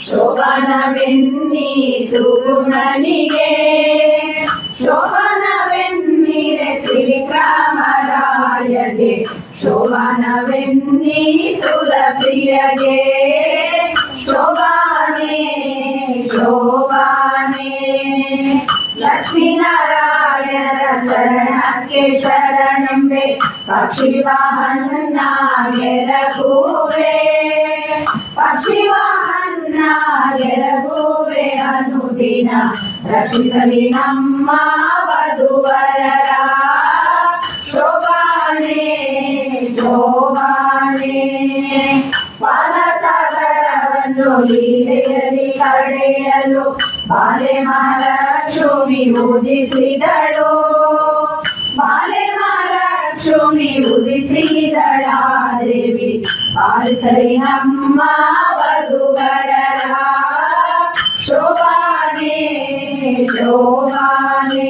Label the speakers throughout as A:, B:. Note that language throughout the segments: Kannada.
A: ಶೋಭನವೆನ್ನಿ ಸುಗುಣನಿಗೆ ಶೋಭನವೆನ್ನಿರೆ ತ್ರಿವಿಕ್ರಮರಾಯಗೆ ಶೋಭನವೆನ್ನಿ ಸುರಪ್ರಿಯಗೆ ಶೋಭಾನೆ ಶೋಭಾನೆ ಲಕ್ಷ್ಮೀನಾರಾಯಣರ ಚರಣಕ್ಕೆ ಶರಣೆಂಬೆ ಪಕ್ಷಿ ವಾಹನ ಗೆರಗುವೆ ಪಕ್ಷಿ ವಾಹನ ಗೆರಗುವೆ ಅನುದಿನ ರಕ್ಷಿಸಲಿ ನಮ್ಮ ವಧುವರರ ಶೋಭಾನೆ ಶೋಭಾನೆ ಬಾಲಸಾಗರವನ್ನು ಲೀಲೆಯಲ್ಲಿ ಕಡೆಯಲು ಬಾಲೆ ಮಹಾಲಕ್ಷ್ಮಿ ಉದಿಸಿದಳು ಬಾಲೆ ಮಹಾಲಕ್ಷ್ಮಿ ಉದಿಸಿದಳ ದೇವಿ ಪಾಲಿಸಲಿ ನಮ್ಮ ವಧುವರರ ಶೋಭಾನೆ ಶೋಭಾನೆ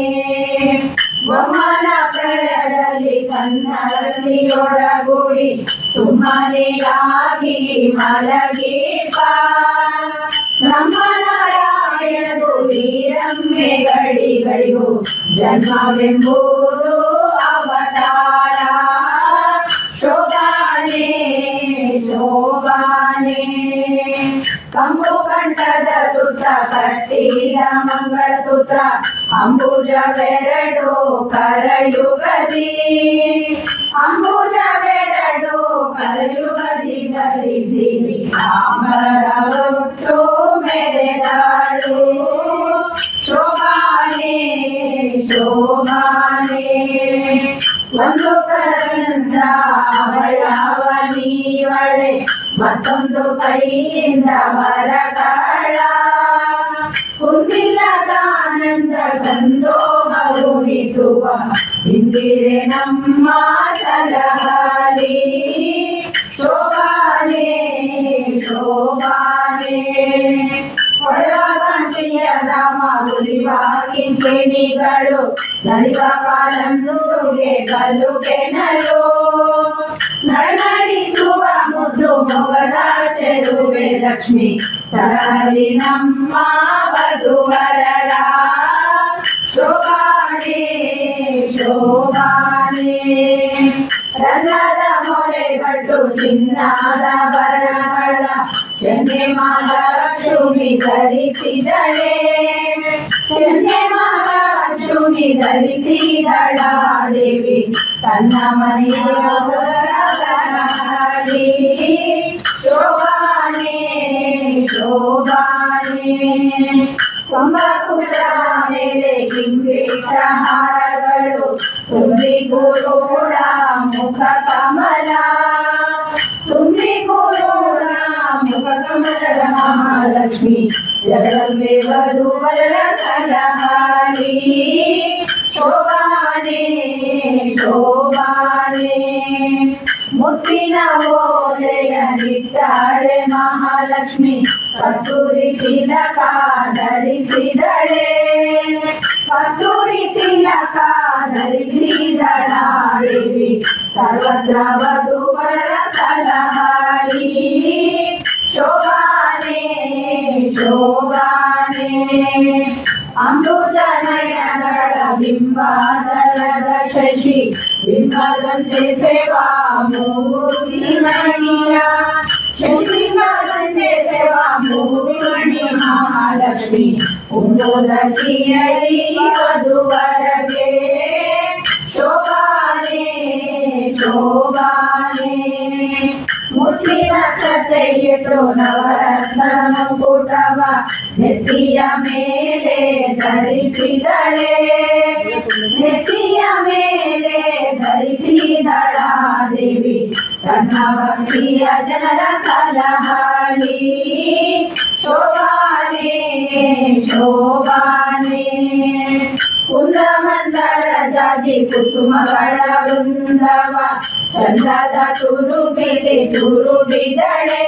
A: ಬೊಮ್ಮನ ಪ್ರಳಯದಲ್ಲಿ ಕನ್ನರಸಿಯೊಳಗೂಡಿ ಸುಮ್ಮನೆಯಾಗಿ ಮಲಗಿಪ ನಮ್ಮ ನಾರಾಯಣಗೂ ವೀರಮ್ಮೆ ಗಡಿಗಳಿಗೂ ಜನ್ಮವೆಂಬುದು ಅವತಾರ ಶೋಭಾನೆ ಶೋಭಾನೆ ಕಂಬು ಕಂಠದ ಸುತ್ತ ಕಟ್ಟಿದ ಮಂಗಳ ಸೂತ್ರ ಅಂಬುಜವೆರಡು ಕರಯುಗದಿ ಅಂಬುಜವೆರಡು ಕರಯುಗದಿ ಧರಿಸಿ ಅಮರವೊಟ್ಟು ಮೆರೆದಾಳು ಶೋಭಾನೆ ಶೋಭಾನೆ ಒಂದು ಕರದಿಂದ ಅವಯವ ನೀವಳೆ ಮತ್ತೊಂದು ಕೈಯಿಂದ ವರಗಳ ಕುಂದಿಲ್ಲದಾನಂದ ಸಂದೋಹ ಉಳಿಸುವ ಇಂದಿರೆ ನಮ್ಮ ಸಲಹಲಿ ಶೋಭಾನೆ ಶೋಭಾನೆ ಹೊಳೆವಾಗಂಟಿಯ ಧಾಮ ಉಳಿವಾಗಿಂಕೆಣಿಗಳು ನಲಿವ ಕಾಲಂದೂಗೆ ಕಲ್ಲು ಕೆನಲು ನಡನಡಿಸುವ ಮುದ್ದು ಮೊಗದ ಚೆಲುವೆ ಲಕ್ಷ್ಮಿ ಸಲಹಲಿ ನಮ್ಮ ವಧುವರರ ಶೋಭಾನೆ ಶೋಭಾನೆ ರಂಗದ ಮೊಳೆಗಟ್ಟು ಚಿನ್ನದ ಭರಣಗಳ ಚೆನ್ನೆ ಮಹಾಲಕ್ಷ್ಮಿ ಧರಿಸಿದಳೆ ಚೆನ್ನೆ ಮಹಾಲಕ್ಷ್ಮಿ ಧರಿಸಿದಳ ದೇವಿ ತನ್ನ ಮನೆಯ ಹೊರಗಲಿ ಶೋಭಾನೆ ಶೋಭಾನೆ ಕುಂಭಕುಂಡ ಮೇಲೆ ಬಿಂಬಿಟ್ಟ ಹಾರಗಳು ತುಂಬಿಗುರುಳ ಮುಖ ಕಮಲ ತುಂಬಿಗುರುಳ ಮುಖ ಕಮಲದ ಮಹಾಲಕ್ಷ್ಮಿ ಜಗದಂಬೆ ವಧುವರರ ಸಲಹಲಿ ಶೋಭಾನೆ ಶೋಭಾನೆ ಮುತ್ತಿನ ಓಲೆಯ ನಿಟ್ಟಾಳೆ ಮಹಾಲಕ್ಷ್ಮಿ ಕಸ್ತೂರಿ ತಿಲಕ ಧರಿಸಿದಳೆ ಕಸ್ತೂರಿ ತಿಲಕ ಧರಿಸಿದಳ ದೇವಿ ಸರ್ವತ್ರ ವಧುವರರ ಸಲಹಲಿ ಶೋಭಾನೆ ಶೋಭಾನೆ ಅಮೃತನಯನಗಳ ಬಿಂಬಾದಲದ ಶಶಿ ಬಿಂಬದಂತೆ ಸೇವಾ ಮೂರ್ತಿಮಣಿಯ ಶಶಿಬಿಂಬದಂತೆ ಸೇವಾ ಮೂರ್ತಿಮಣಿ ಮಹಾಲಕ್ಷ್ಮಿ ಉನ್ನೋದತಿಯಲಿ ವಧುವರಗೆ ಶೋಭಾನೆ ಶೋಭಾನೆ ಮುತ್ತಿನ ಛತ್ರೆಯಿಟ್ಟು ನವರತ್ನ ಮುಕುಟವ ನೆತ್ತಿಯ ಮೇಲೆ ಧರಿಸಿದಳೆ ನೆತ್ತಿಯ ಮೇಲೆ ಧರಿಸಿದಳ ದೇವಿ ತನ್ನ ಭಕ್ತಿಯ ಜನರ ಸಲಹಲಿ ಶೋಭಾನೆ ಶೋಭಾನೆ ಕುಂದಮಂದರ ಜಾಜಿ ಕುಸುಮಗಳ ವೃಂದವ ಚಂದದ ತುರುಬಿಲಿ ತುರುಬಿದಳೆ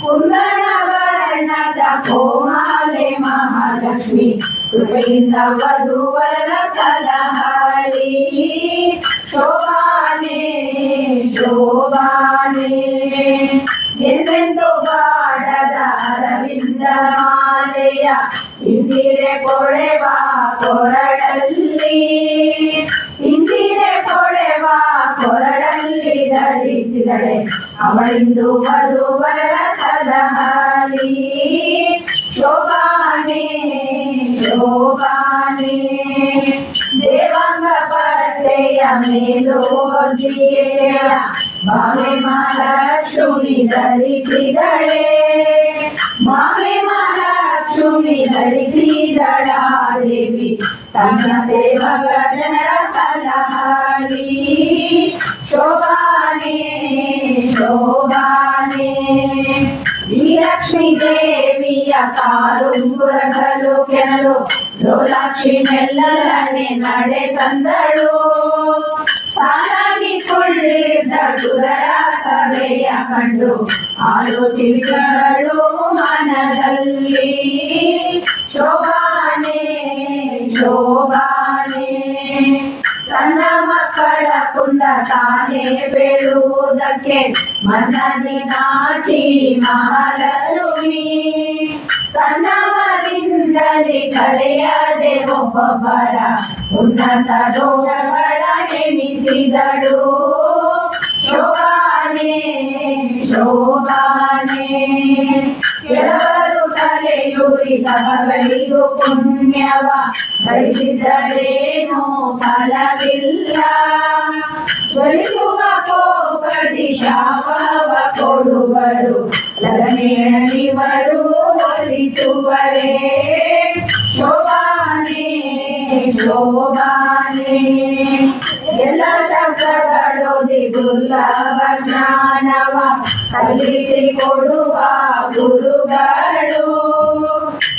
A: ಕುಂದನ ವರ್ಣದ ಕೋಮಾಲೆ ಮಹಾ ಮಹಾಲಕ್ಷ್ಮಿ ಕೃಪೆಯಿಂದ ವಧುವರರ ಸಲಹಲಿ ಶೋಭಾನೆ ಶೋಭಾನೆ ಎಂದೆಂದು ಬಾಡದ ಅರವಿಂದ ಮಾಲೆಯ ಇಂದಿರೆ ಪೊಳೆವ ಕೊರಡಲ್ಲಿ ಇಂದಿರೆ ಪೊಳೆವ ಕೊರಡಲ್ಲಿ ಧರಿಸಿದಳೆ ಅವಳಿಂದು ವಧುವರರ ಸಲಹಲಿ ಶೋಭಾನೆ ಶೋಭಾನೆ ದೇವಾಂಗ ಪಟ್ಟೆಯ ಮೇಲೋಗಿಯ ಭಾವೆ ಮಹಾಲಕ್ಷ್ಮಿ ಧರಿಸಿದಳೆ ಭಾವೆ ಮಹಾಲಕ್ಷ್ಮಿ ಧರಿಸಿದಳ ದೇವಿ ತನ್ನ ಸೇವಕ ಜನರ ಸಲಹಲಿ ಶೋಭಾನೆ ಶೋಭಾನೆ ಈ ಲಕ್ಷ್ಮೀ ದೇವಿಯ ಕಾಲುಂಗುರಗಳು ಕೆನಲು ಲೋಲಾಕ್ಷಿ ಮೆಲ್ಲನೆ ನಡೆ ತಂದಳು ಸಾಲಾಗಿ ಕೊಳ್ಳಿದ್ದ ಸುರರ ಸಭೆಯ ಕಂಡು ಆಲೋಚಿಸಿದಳು ಮನದಲ್ಲಿ ಶೋಭಾನೆ ಶೋಭಾನೆ ತನ್ನ ಮಕ್ಕಳ ಕುಂದ ತಾನೇ ಬೇಡುವುದಕ್ಕೆ ಮನದಿ ನಾಚಿ ಮಹಾಲಕ್ಷ್ಮಿ ತನ್ನ ಮದಿಂದಲೇ ಕರೆಯದೆ ಒಬ್ಬೊಬ್ಬರ ಉನ್ನತ ದೋಷಗಳ ಎಣಿಸಿದಳು ಶೋಭಾನೆ ಶೋಭಾನೆ ಕೆಲವರು ತಲೆಯೂರಿದ ಮಗಳಿಗೂ ಪುಣ್ಯವ ಗಳಿಸಿದರೇನೋ ಫಲವಿಲ್ಲ ಜ್ವಲಿಸುವ ಕೋಪದಿ ಶಾಪವ ಕೊಡುವರು ಲಲನೆಯನಿವರು ಒಲಿಸುವರೇ ಶೋಭಾನೆ ಶೋಭಾನೆ ಎಲ್ಲ ಶಾಸ್ತ್ರಗಳೋದಿ ದುರ್ಲಭ ಜ್ಞಾನವ ಕಲಿಸಿಕೊಡುವ ಗುರುಗಳು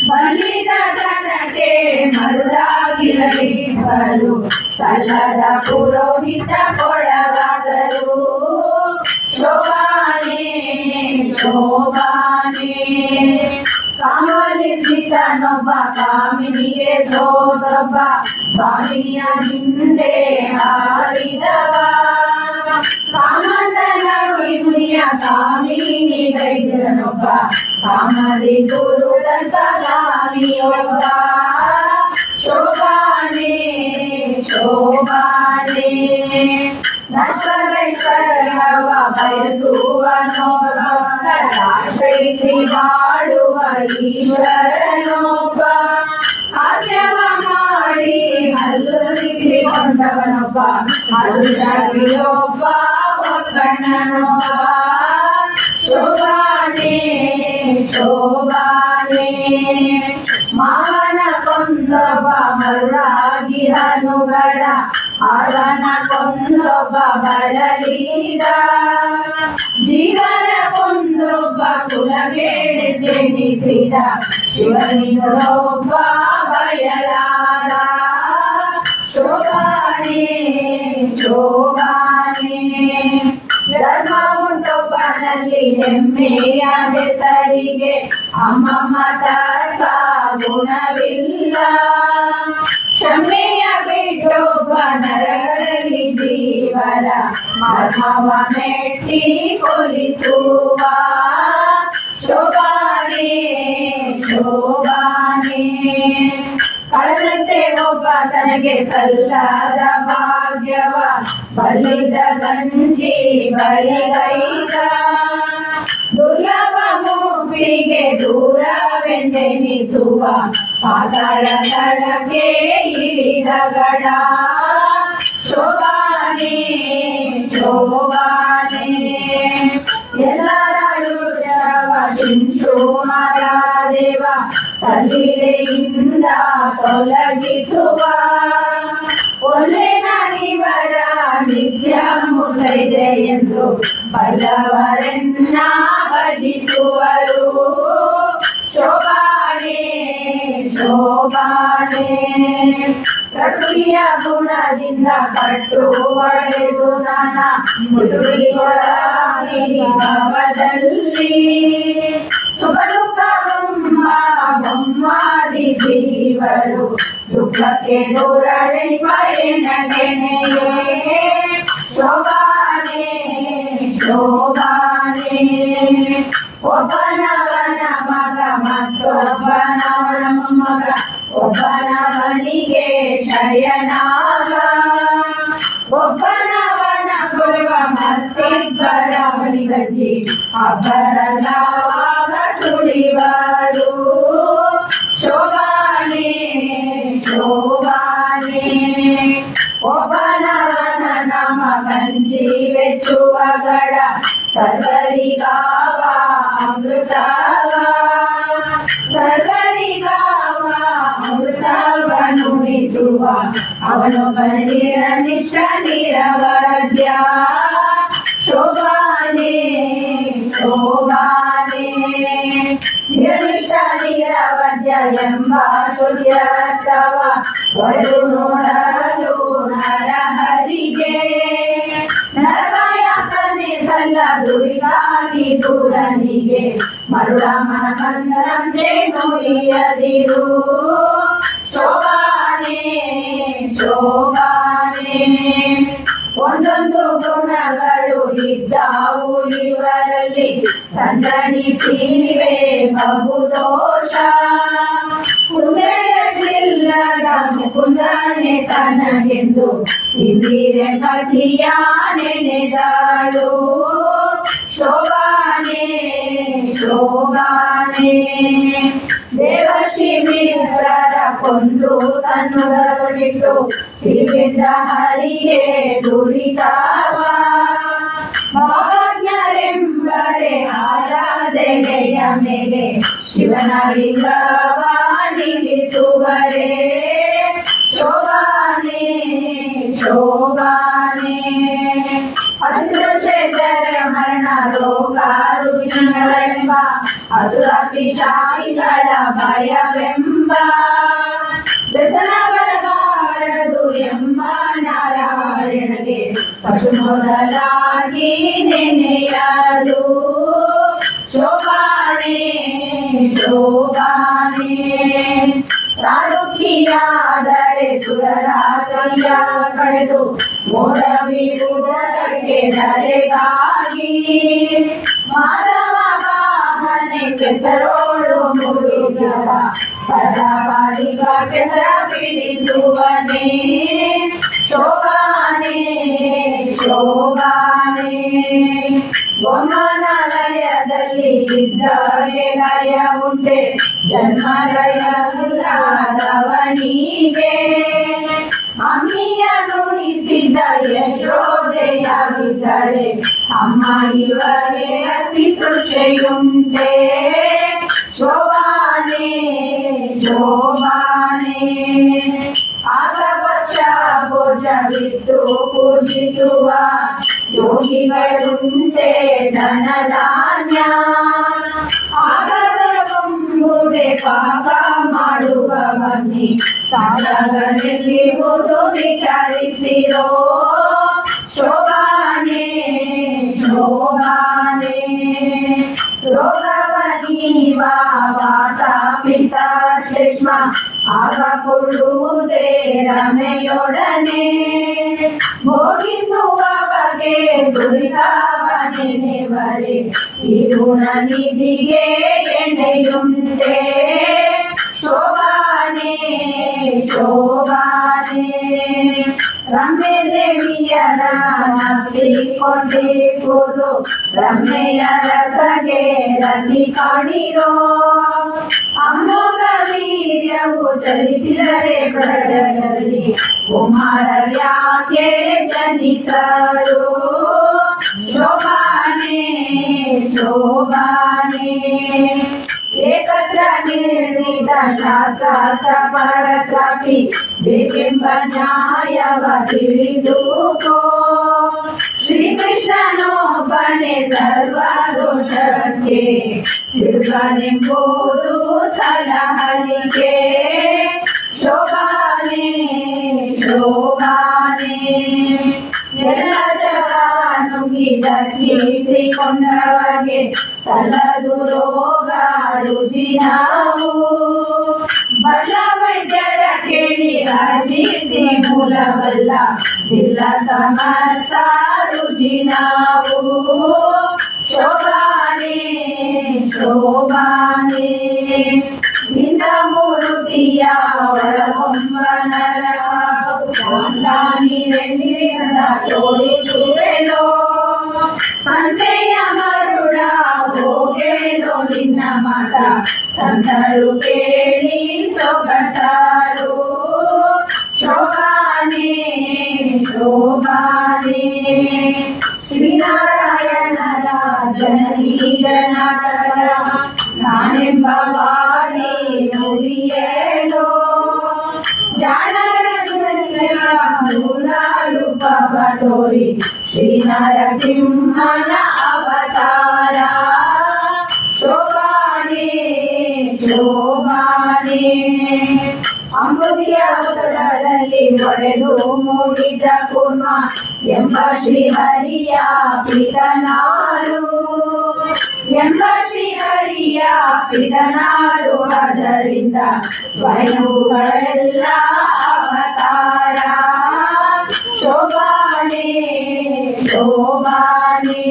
A: ಬಲಿದ ಜನಕ್ಕೆ ಮರುಳಾಗಿರಲಿಬ್ಬರು ಸಲ್ಲದ ಪುರೋಹಿತ ಕೊಳಗಾದರು ಶೋಭಾನೆ ಶೋಭಾನೆ ಕಾಮಲಿಸಿದನೊಬ್ಬ ಕಾಮಿನಿಗೆ ಸೋದೊಬ್ಬ ಬಾಣಿಯ ಹಿಂದೆ ಹಾರಿದವ ಕಾಮಂದನ ವಿನುಯ ಕಾಮಿನಿ ಗೈದನೊಬ್ಬ ಕಾಮದಿ ಗುರುದಂತ ಗಾಮಿಯೊಬ್ಬ ಶೋಭಾನೆ ಶೋಭಾನೆ ನಶ್ವರೈಶ್ವರ್ಯವ ಬಯಸುವನೊಬ್ಬ ಆಶ್ರಯಿಸಿ ಬಾಳುವ ಈಶ್ವರನೊಬ್ಬ ಹಾಸ್ಯವ ಮಾಡಿ ಹಲ್ಲುರಿಸಿಕೊಂಡವನೊಬ್ಬ ಹಲ್ಲುರಿಯೊಬ್ಬ ಒಕ್ಕಣ್ಣನೊಬ್ಬ ಶೋಭಾನೆ ಶೋಭಾನೆ ಮಾವನ ಕೊಂದೊಬ್ಬ ಮರುಳಾಗಿ ಹನುಗಡ ಅವನ ಕೊಂದೊಬ್ಬ ಬಳಲಿದ ಜೀವನ ಕೊಂದೊಬ್ಬ ಕುಲಗೆಡೆದೆನಿಸಿದ ಶಿವನಿಗೊಬ್ಬ ಬಯಲಾದ ಶೋಭಾನೆ ಶೋಭಾನೆ ಧರ್ಮ ಉಂಟೊಬ್ಬನಲ್ಲಿ ಹೆಮ್ಮೆಯ ಹೆಸರಿಗೆ ಅಮ್ಮಮ್ಮ ತರ್ಕ ಗುಣವಿಲ್ಲ ಕ್ಷಮೆಯ ಬಿಟ್ಟೊಬ್ಬ ನರಕದಲ್ಲಿ ಜೀವರ ಮರ್ಮವ ಮೆಟ್ಟಿ ಕೊಲಿಸುವ ಶೋಭಾನೆ ಶೋಭಾನೆ ಕಳೆದಂತೆ ಒಬ್ಬ ತನಗೆ ಸಲ್ಲದ ಭಾಗ್ಯವ ಬಲಿದ ಗಂಜಿ ಬರಿಗೈದ ದುರ್ಲಭ ಮುಕ್ತಿಗೆ ದೂರವೆಂದೆನಿಸುವ ಪಾತಾಳ ತಳಕ್ಕೆ ಇಳಿದ ಗಡ ಶೋಭಾನೆ ಶೋಭಾನೆ ಎಲ್ಲರ ಯುಷವ ಶಿಂಶುಮರ ದೇವ ಸಲಿಲೆಯಿಂದ ತೊಲಗಿಸುವ ಒಲೆನರಿವರ ನಿತ್ಯ ಮುಗೈದೆ ಎಂದು ಬಲ್ಲವರನ್ನ ಭಜಿಸುವರು ಶೋಭಾನೆ ಶೋಭಾನೆ ಪ್ರಕೃತಿಯ ಗುಣದಿಂದ ಕಟ್ಟು ಒಡೆದು ನನ್ನ ಮೃದುಗೊಳಗಿ ಭಾವದಲ್ಲಿ ಸುಖ ದುಃಖ ಬ್ರಹ್ಮಾದಿ ಜೀವರು ದುಃಖಕ್ಕೆ ದೂರಳಿವ ಎನಗೆಣೆಯೇ ಶೋಭಾನೆ ಶೋಭಾನೆ ಒಬ್ಬನವನ ಮಗ ಮತ್ತೊಬ್ಬನವನ ಮಗ ಒಬ್ಬನವನಿಗೆ ಶಯನಾಗ ಒಬ್ಬನವನ ಗುರುವ ಮತ್ತಿಬ್ಬರವನಿಗಜ್ಜಿ ಅಬ್ಬರಲಾಗ ಸುಳಿವರು ಶೋಭಾನೆ ಶೋಭಾನೆ ಒಬ್ಬನವನ ನಮ್ಮ ಗಂಜಿ ಬೆಚ್ಚುವ ಗಡ ಸರ್ವರಿಗಾವ ಅಮೃತವ ಸರ್ವರಿಗಾವ ಅಮೃತವ ನುಡಿಸುವ ಅವನು ಬಲಿರ ನಿಷ್ಠ ನಿರವದ್ಯ ಶೋಭಾನೆ ಶೋಭಾನೆ ನಿರ್ನಿಷ್ಠ ನಿರವದ್ಯ ಎಂಬ ಶುದ್ಧತ್ವ ಒಡೆದು ನೋಡಲು ನರಹರಿಗೆ ನರಕಾಯ ತಂದೆ ಸಲ್ಲ ದುರಿತಾಗಿ ದೂರನಿಗೆ ಮರುಳ ಮನಕಂದರಂತೆ ನುಡಿಯದಿರು ಶೋಭಾನೆ ಶೋಭಾನೆ ಒಂದೊಂದು ಗುಣಗಳು ಇದ್ದಾವು ಇವರಲ್ಲಿ ಸಂದಣಿಸಿವೆ ಬಹುದೋಷ ಕುಂದೆಳೆಯಿಲ್ಲದ ಮುಕುಂದನೆ ತನಗೆಂದು ಇಂದಿರೆ ಪತಿಯ ನೆನೆದಾಳು ಶೋಭಾನೆ ಶೋಭಾನೆ ದೇವಶ್ರೀ ಮಿತ್ರರ ಕೊಂದು ತನ್ನುದರಿಟ್ಟು ತಿರುಗಿದ್ದ ಹರಿಗೆ ದುರಿತಾವ ಭಾವಜ್ಞರೆಂಬರೆ ಆರಾಧನೆಯ ಮೇಲೆ ಶಿವನ ಲಿಂಗವ ನಿಲ್ಲಿಸುವರೆ ಶೋಭಾನೆ ಶೋಭಾನೆ ಅಸುರಕ್ಷೇತರ ಮರಣ ರೋಗ ರುಜಿನಗಳೆಂಬ ಅಸುರ ಪಿಶಾಚಿಗಳ ಭಯವೆಂಬ ವ್ಯಸನವರಬಾರದು ಎಂಬ ನಾರಾಯಣಗೆ ಪಶು ಮೊದಲಾಗಿ ನೆನೆಯದು ಶೋಭಾನೆ ಶೋಭಾನೆ ತಾಡುಕಿಯಾದರೆ ಸುರರಾತ್ರಿಯ ಕಳೆದು ಮೋದ ಬೀಳುವುದಕ್ಕೆ ಧರೆಗಾಗಿ ಮಾಧವ ವಾಹನೆ ಕೆಸರೋಳು ಮುರುಗವ ಪರವಾದಿಗ ಕೆಸರ ಬಿಡಿಸುವನೇ ಶೋಭಾನೆ ಶೋಭಾನೆ ಬೊಮ್ಮನಲಯದಲ್ಲಿ ಇದ್ದವರೇ ಲಯ ಉಂಟೆ ಜನ್ಮಲಯವಿಲ್ಲದವನಿಗೆ ಅಮ್ಮಿಯ ನುಡಿಸಿದ ಯಶೋದೆಯಾಗಿದ್ದಳೆ ಅಮ್ಮ ಇವಗೆ ಹಸಿ ತೃಷೆಯುಂಟೆ ಶೋಭಾನೆ ಶೋಭಾನೆ ಆಗ ಪಕ್ಷ ಭೋಜವಿತ್ತು ಪೂಜಿಸುವ ಯೋಗಿಗಳುಂಟೆ ಧನಧಾನ್ಯ ಆಗದೆಂಬುದೇ ಪಾಕ ಮಾಡುವ ಬನ್ನಿ ಸಾಗರದಲ್ಲಿರುವುದು ವಿಚಾರಿಸಿರೋ ಶೋಭಾನೆ ಶೋಭಾನೆ ರೋಗವ ಜೀವ ವಾತ ಪಿತ ಶ್ಲೇಷ್ಮ ಆಗ ಕೊಡುವುದೇ ರಮೆಯೊಡನೆ ಭೋಗಿಸುವ ಬಗೆ ದುರಿತವನೆವರೆ ಈ ಗುಣ ನಿಧಿಗೆ ಎಣ್ಣೆಯುಂಟೆ ಶೋಭಾನೆ ಶೋಭಾನೆ ರಮ್ಯ ದೇವಿಯರ ನಂಬಿಕೊಂಡಿರುವುದು ರಮ್ಮೆಯ ರಸಗೆ ರತಿ ಕಾಣಿರೋ ಅಮೋಘ ವೀರ್ಯವು ಚಲಿಸಿದರೆ ಪ್ರಜೆಯಲ್ಲಿ ಕುಮಾರ ಯಾಕೆ ಜನಿಸರು ಶೋಭಾನೆ ಶೋಭಾನೆ ಏಕತ್ರ ನಿರ್ಣಿತ ಶಾಸ್ತ್ರ ಪರತ್ರಾಪಿ ಬೇಕೆಂಬ ನ್ಯಾಯವ ತಿಳಿದುಕೋ ಶ್ರೀಕೃಷ್ಣನೊಬ್ಬನೇ ಸರ್ವ ದೋಷಕ್ಕೆ ಸಿರುಗನೆಂಬುದು ಸಲಹಲಿಕೆ ಶೋಭಾನೆ ಶೋಭಾನೆ ಎಲ್ಲ ನುಗ್ಗಿದಕ್ಕಿಸಿಕೊಂಡವಗೆ ಸಲದು ರೋಗ ರುಜಿನವು ಬಲ ವೈದ್ಯರ ಕೇಳಿ ರಾಜೀತಿ ಮೂಲವಲ್ಲ ಇಲ್ಲ ಸಮಸ್ತ ರುಚಿ ನಾವು ಶೋಭಾನೆ ಶೋಭಾನೆ ಇಂದ ಮೂರುತಿಯ ಒಳಗೊಂಬನರ ನೀರೆಲ್ಲಿಂದ ತೋರಿಸುವೆನೋ ಸಂತೆಯ ಮರುಳ ಹೋಗೇನೋ ನಿನ್ನ ಮತ ಸಂತರು ಕೇಳಿ ಸೊಗಸಾರು ಶೋಭಾನೆ ಶೋಭಾನೆ ಶ್ರೀನಾರಾಯಣರ ಜನನಿ ಜನಕರ ನಾನೆಂಬ ವಾದಿ ನುಡಿಯೇನೋ ಜಾಣರ ಮೂಲ ರೂಪವ ತೋರಿ ಶ್ರೀ ನರಸಿಂಹನ ಅವತಾರ ಶೋಭಾನೆ ಶೋಭಾನೆ ಅಮೃತಿಯ ಅವಸರದಲ್ಲಿ ಒಡೆದು ಮೂಡಿದ ಕೂರ್ಮ ಎಂಬ ಶ್ರೀಹರಿಯ ಪಿತನಾರು ಎಂಬ ಶ್ರೀಹರಿಯ ಪಿತನಾರು ಅದರಿಂದ ಸ್ವಯಂಗಳೆಲ್ಲ ಅವತಾರ ಶೋಭಾನೆ ಶೋಭಾನೆ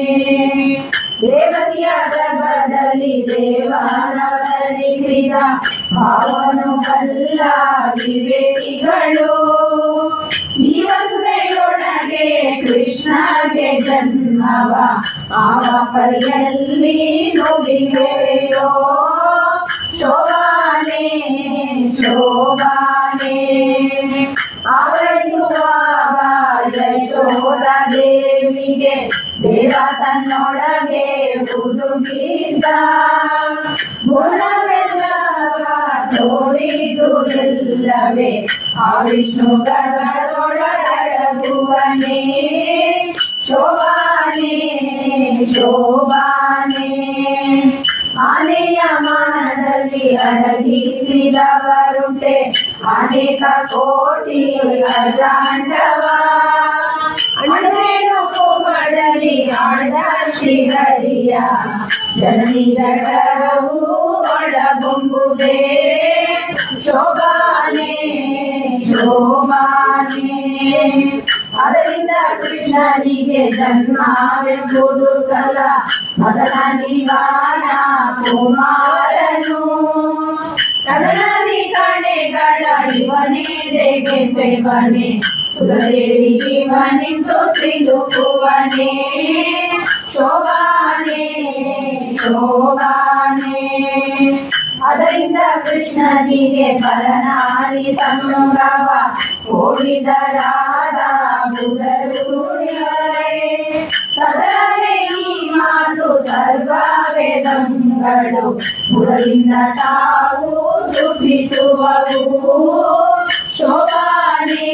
A: ದೇವತಿಯ ಗರ್ಭದಲ್ಲಿ ದೇವನವತರಿಸಿದ ಭಾವನು ಬಲ್ಲ ವಿವೇಕಿಗಳು ಈ ವಸುದೆಯೊಳಗೆ ಕೃಷ್ಣಗೆ ಜನ್ಮವ ಆವ ಪರಿಯಲ್ಲಿ ನುಡಿವೆಯೋ ಶೋಭಾನೆ ಶೋಭಾನೆ ಆವರಿಸುವಾಗ ಯಶೋಧ ದೇವಿಗೆ ದೇವ ತನ್ನೊಳಗೆ ಹುದುಗಿದ್ದ ಗುಣವೆಲ್ಲವ ತೋರಿದುದಿಲ್ಲವೇ ಆ ವಿಷ್ಣು ಗರ್ಭದೊಳಗಡಗುವನೇ ಶೋಭಾನೆ ಶೋಭಾನೆ ಆನೆಯ ಮಾನದಲ್ಲಿ ಅಡಗಿಸಿದವರುಂಟೆ ಅನೇಕ ಕೋಟಿ ಅಜಾಂಡವ ಅಣುರೇಣು ಕೋಪದಲ್ಲಿ ಆಡ ಶ್ರೀಹರಿಯ ಜನನಿ ಜಗರವು ಒಳಗೊಂಬುದೇ ಶೋಭಾನೆ ಶೋಭಾನೆ ಅದರಿಂದ ಕೃಷ್ಣನಿಗೆ ಜನ್ಮವೆಂಬುದು ಸಲ ಮದನ ನಿವಾನ ಕುಮಾರನು ಕದನದಿ ಕಣೆಗಳ ಇವನೇ ದೇಗೆ ಸೇವನೆ ಸುರದೇವಿ ಇವನಿಂದು ಸಿಲುಕುವನೇ ಶೋಭಾನೆ ಶೋಭಾನೆ ಅದರಿಂದ ಕೃಷ್ಣನಿಗೆ ಪರನಾರಿ ಸಂಗವ ಕೋರಿದರಾದ ಬುಧರುಣಿಯರೇ ಸದರವೇ ಈ ಮಾತು ಸರ್ವ ವೇದಂಗಳು ಬುಧರಿಂದ ತಾವು ಸ್ತುತಿಸುವವು ಶೋಭಾನೆ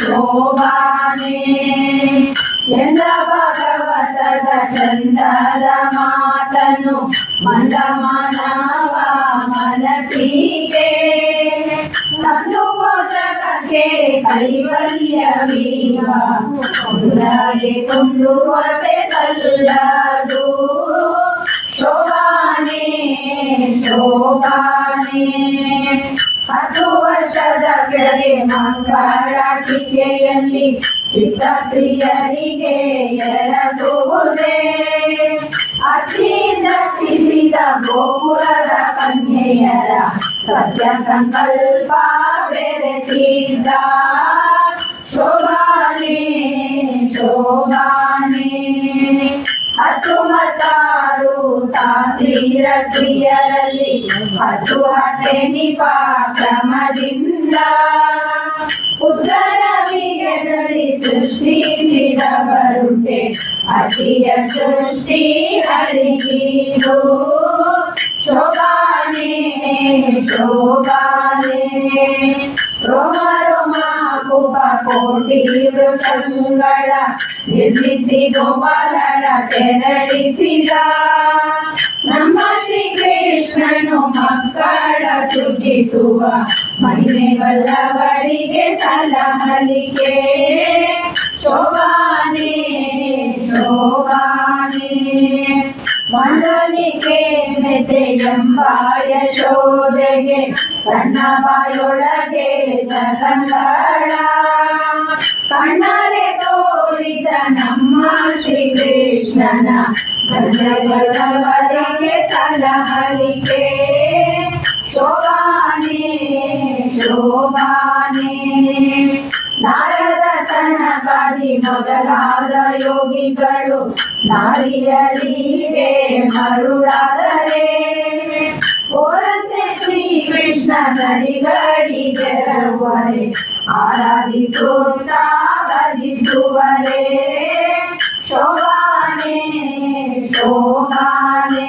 A: ಶೋಭಾನೆ ಎಂದ ಭಾಗವತದ ಚಂದದ ಮಾತನು ಮಂದ ಮಾನವ ಮನಸ್ಸಿಗೆ ತಂದು ಮೋಚಕಕ್ಕೆ ಕೈವಲ್ಯವೀವ ಕೊಂಡು ಹೊರತೆ ಸಲ್ಲದು ಶೋಭಾನೆ ಶೋಭಾನೆ 10 ವರ್ಷದ ಕೆಳಗೆ ಮಂಗಳಾಟಿಕೆಯಲ್ಲಿ ಚಿತ್ತ ಸ್ತ್ರೀಯರಿಗೆ ಎರಗುವುದೇ ಅಚ್ಚಿಂದ ಕಿಸಿದ ಗೋಪುರದ ಕನ್ಯೆಯರ ಸತ್ಯ ಸಂಕಲ್ಪ ಬೆರೆತಿದ್ದ ಶೋಭಾನೆ ಶೋಭಾನೆ 16 ಸಾಸಿರ ಸ್ತ್ರೀಯರಲ್ಲಿ 10 ಹತ್ತೆನಿಪ ಕ್ರಮದಿಂದ ಉತ್ತರ ಬೀಗದಲ್ಲಿ ಸೃಷ್ಟಿಸಿದವರುಂಟೆ ಅತಿಯ ಸೃಷ್ಟಿ ಹರಿಗಿರು ಶೋಭಾನೆ ಶೋಭಾನೆ ರೋಮ ರೋಮ ಕುಪ ಕೋಟಿ ವೃಷಂಗಳ ನಿರ್ಮಿಸಿ ಗೋಪಾಲರ ತೆರಳಿಸಿದ ನಮ್ಮ ಶ್ರೀಕೃಷ್ಣನು ಮಕ್ಕಳ ಸೃಜಿಸುವ ಮಹಿಮೆ ಬಲ್ಲವರಿಗೆ ಸಲಹಲಿಕೆ ಶೋಭಾನೆ ಶೋಭಾನೆ ಮಂಡಲಿಕೆ ಮೆತೆ ಎಂಬ ಯಶೋದೆಗೆ ಸಣ್ಣ ಬಾಯೊಳಗೆ ಜಗಂಗಳ ಕಣ್ಣರೆ ತೋರಿದ ನಮ್ಮ ಶ್ರೀಕೃಷ್ಣನ ಗಂಧರ್ವರಿಗೆ ಸಲಹಲಿಕೆ ಶೋಭಾನೆ ಶೋಭಾನೆ ನಾರದ ಸನಕಾದಿ ಮೊದಲಾದ ಯೋಗಿಗಳು ನಾರಿಯರಿಗೆ ಮರುಳಾದರೆ ಓರಂತೆ ಶ್ರೀಕೃಷ್ಣ ನಡಿಗಳಿಗೆ ರವರೆ ಆರಾಧಿಸುತ್ತಾ ಭಜಿಸುವರೆ ಶೋಭಾನೆ ಶೋಭಾನೆ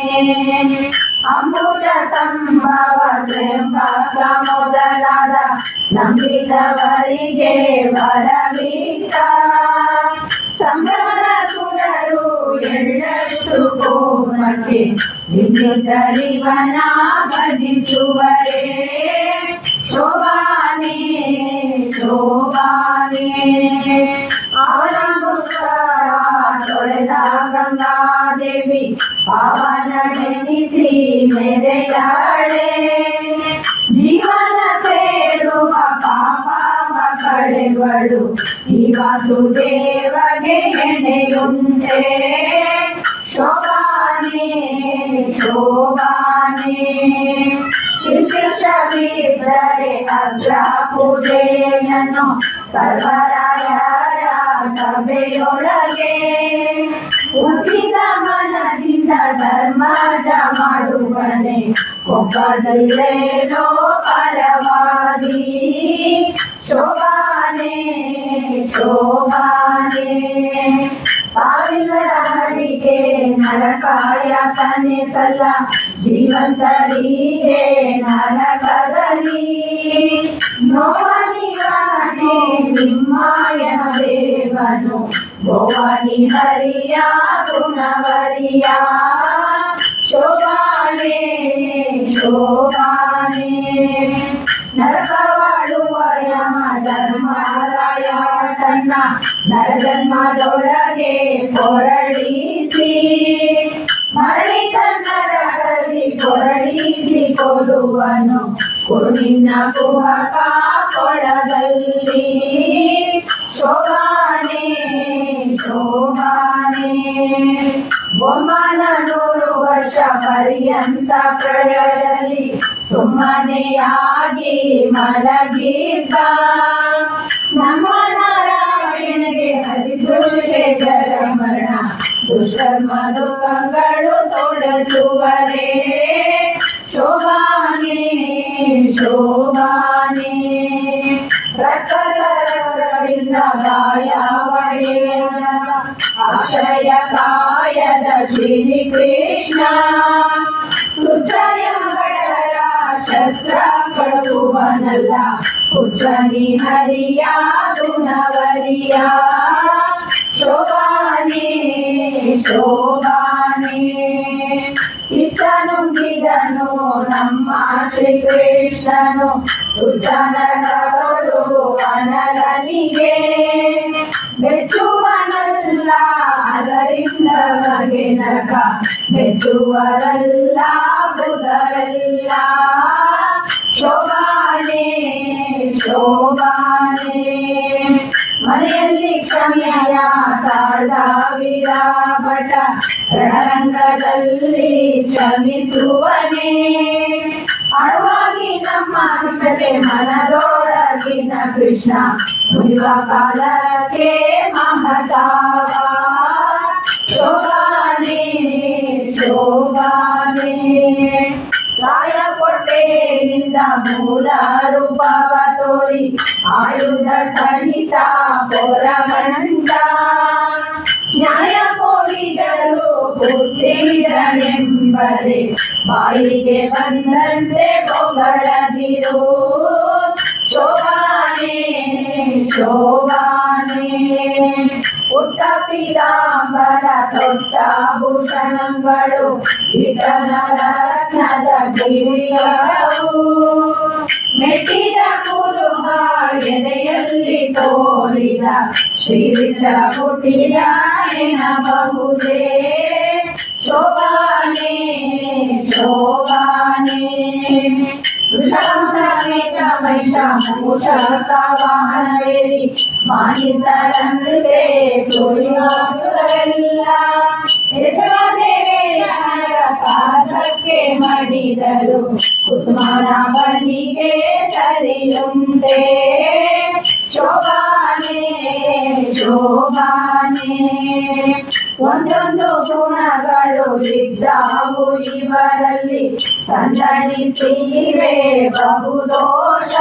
A: ಅಂಬುಜ ಸಂಭವ ತ್ರ್ಯಂಬಕ ಮೊದಲಾದ ನಂಬಿದವರಿಗೆ ವರವಿತ್ತ ಸಂಭ್ರಮದ ಸುರರು ಎಳ್ಳಷ್ಟು ಕೋಮಕ್ಕೆ ವಿದ್ಯುತ್ತರಿವನ ಭಜಿಸುವರೆ ಶೋಭಾನೆ ಶೋಭಾನೆ ಅವನ ತೊಳೆದ ಗಂಗಾದೇವಿ ಪಾವನಡೆನಿಸಿ ಮೆರೆಯಾಳೆ ಜೀವನ ಸೇರುವ ಪಾಪವ ಕಳೆವಳು ಈ ವಾಸುದೇವಗೆ ಎಣೆಯುಂಟೆ ಶೋಭಾನೆ ಶೋಭಾನೆ ಕಿಲ್ಪಿಷವಿದ್ದರೆ ಅಗ್ರ ಪೂಜೆಯನ್ನು ಸರ್ವರಾಯರ ಸಭೆಯೊಳಗೆ ಉದ್ದಿದ ಮನದಿಂದ ಧರ್ಮಜ ಮಾಡುವನೆ ಒಬ್ಬದಲ್ಲೇನೋ ಪರವಾದಿ ಶೋಭಾನೆ ಶೋಭಾನೆ ಸಾವಿರದ ಹರಿಗೆ ನರಕಾಯತನೆ ಸಲ್ಲ ಜೀವಂತರಿಗೆ ನರಕದಲ್ಲಿ ನೋವನಿಗಾನೆ ನಿಮ್ಮಾಯ ದೇವನು ಗೋವನಿ ಹರಿಯ ಗುಣವರಿಯ ಶೋಭಾನೆ ಶೋಭಾನೆ ನರಕವಾಳುವ ಯಮ ಧರ್ಮರಾಯ ತನ್ನ ನರಜನ್ಮದೊಳಗೆ ಹೊರಡಿಸಿ ಮರಳಿ ತನ್ನರದಲ್ಲಿ ಹೊರಡಿಸಿ ಕೊಡುವನು ಕುರುವಿನ ಕುಹಕ ಕೊಳದಲ್ಲಿ ಶೋಭಾನೆ ಶೋಭಾನೆ ಬೊಮ್ಮನ 100 ವರ್ಷ ಪರ್ಯಂತ ಪ್ರಳಯದಲ್ಲಿ ಸುಮ್ಮನೆಯಾಗಿ ಮಲಗಿದ್ದ ನಮ್ಮ ನಾರಾಯಣಗೆ ಹಸಿದುಳ್ಳೆ ಜಲ ಮರಣ ದುಷ್ಕರ್ಮ ದುಃಖಗಳು ತೊಡಸುವರೆ ಶೋಭಾನೆ ಶೋಭಾನೆ ರಕ್ತಸರಗಳಿಂದ ಗಾಯ ಒಡೆಯನ ಅಕ್ಷಯ ಕಾಯದ ಶ್ರೀಕೃಷ್ಣ ತುಚ್ಛಯಗಳ ಶಸ್ತ್ರ ಕಳುವನಲ್ಲ ಉಚ್ಚನಿ ಹರಿಯ ಗುಣವರಿಯ ಶೋಭಾನೆ ಶೋಭಾನೆ ಇಚ್ಛನುಂಗಿದನು ನಮ್ಮ ಶ್ರೀಕೃಷ್ಣನು ಉಚ್ಚನಗಳು ಅನಲನಿಗೆ ಮೆಚ್ಚುವನಲ್ಲ ಅದರಿಂದ ಬಗೆ ನರಕ ಮೆಚ್ಚುವರಲ್ಲ ಬುಧರಲ್ಲ ಶೋಭಾನೆ ಶೋಭಾನೆ ಮನೆಯಲ್ಲಿ ಕ್ಷಮೆಯ ತಾಳ್ದ ವಿರಾಭಟ ರಣರಂಗದಲ್ಲಿ ಕ್ಷಮಿಸುವನೇ ಅಣುವಾಗಿ ನಮ್ಮ ಹಿತತೆ ಮನದೊಳಗಿನ ಕೃಷ್ಣ ಮುನಿವ ಕಾಲಕ್ಕೆ ಮಹತಾವ ಶೋಭಾನೆ ಶೋಭಾನೆ ರಾಯ ಕೊಟ್ಟೆಯಿಂದ ಮೂಲ ರೂಪವ ತೋರಿ ಆಯುಧ ಸಹಿತ ಪೊರವಂಡ ನ್ಯಾಯ ಕೋರಿದರು ಪುಟ್ಟಿದನೆಂಬರೆ ಬಾಯಿಗೆ ಬಂದಂತೆ ಹೊಗಳದಿರು ಶೋಭಾನೆ ಶೋಭಾನೆ ಪುಟ್ಟ ಪೀತಾಂಬರ ತೊಟ್ಟ ಭೂಷಣಗಳು ಇಟನ ರತ್ನದ ಗಿರಿಯವು ಮೆಟ್ಟಿದ ಕುರುಹ ಎದೆಯಲ್ಲಿ ತೋರಿದ ಶ್ರೀಕೃಷ್ಣ ಪುಟ್ಟಿದ ಎನ್ನಬಹುದೇ ಶೋಭಾನೆ ಶೋಭಾನೆ ವಾಹನವೇರಿ ಮಾನಿಸರಂತೆ ಸುಳಿವಾಸುರವೆಲ್ಲ ಸಾಹಸಕ್ಕೆ ಮಡಿದರು ಕುಸುಮನ ಬನಿಗೆ ಸರಿಯುಂಟೆ ಶೋಭಾನೆ ಶೋಭಾನೆ ಒಂದೊಂದು ಗುಣಗಳು ಇದ್ದಾವು ಇವರಲ್ಲಿ ಸಂದಣಿಸಿವೆ ಬಹುದೋಷ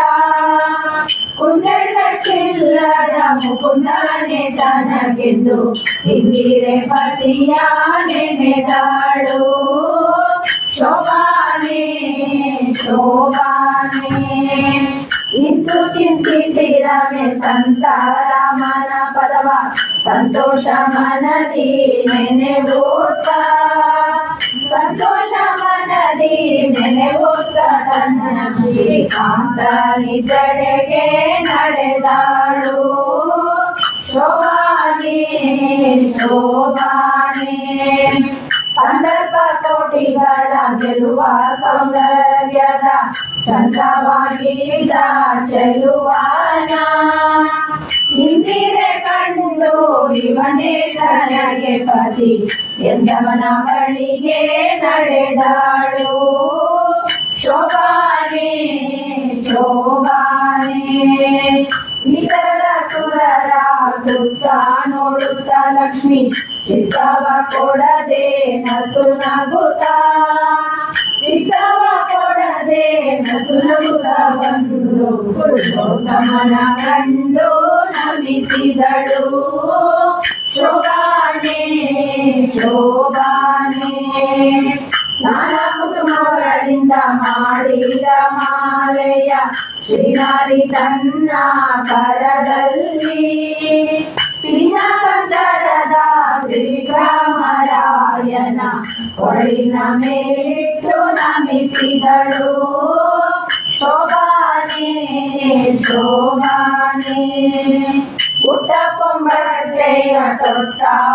A: ಕುಂದಳಕ್ಕಿಲ್ಲದ ಮುಕುಂದನೆ ತನಗೆಂದು ಇಂದಿರೆ ಪತಿಯ ನೆನೆದಾಳು ಶೋಭಾನೆ ಶೋಭಾನೆ ಇಂದು ಚಿಂತಿಸಿರಮೆ ಸಂತ ರಾಮನ ಪದವ ಸಂತೋಷ ಮನದಿ ನೆನೆಬೂತ ಸಂತೋಷ ಮನದಿ ನೆನೆಬೂತ ತನ್ನ ಶ್ರೀಕಾಂತನಿದೆಡೆಗೆ ನಡೆದಾಳು ಶೋಭಾನೆ ಶೋಭಾನೆ ಸಂದರ್ಭ ಕೋಟಿಗಳ ಗೆಲುವ ಸೌಂದರ್ಯದ ಚಂದವಾಗಿದ್ದ ಚೆಲುವನ ಇಂದಿರೆ ಕಂಡು ಇವನೇ ತನಗೆ ಪತಿ ಎಂದವನ ಬಳಿಗೆ ನಡೆದಾಳು ಶೋಭಾನೆ ಶೋಭಾನೆ ಇತರ ಸುರರ ಸುತ್ತ ನೋಡುತ್ತ ಲಕ್ಷ್ಮಿ ಚಿಕ್ಕವ ಕೊಡದೆ ನಸು ನಗುತ್ತ ಚಿಕ್ಕವ ಕೊಡದೆ ನಸು ನಗುತ್ತ ಬಂದು ಪುರುಷೋತ್ತಮನ ಕಂಡು ನಮಿಸಿದಳು ಶೋಭಾನೆ ಶೋಭಾನೆ ನಾನಾ ಕುಸುಮಗಳಿಂದ ಮಾಡಿದ ಮಾಲೆಯ ಶ್ರೀನಾರಿ ತನ್ನ ಕರದಲ್ಲಿ ಶ್ರೀನಕಂದರದ ತ್ರಿವಿಕ್ರಮರಾಯನ ಕೊಳಿನ ಮೇಲಿಟ್ಟು ನಮಿಸಿದಳು ಶೋಭಾನೆ ಶೋಭಾನೆ ಪುಟ್ಟ ಪೊಂಬಟ್ಟೆಯ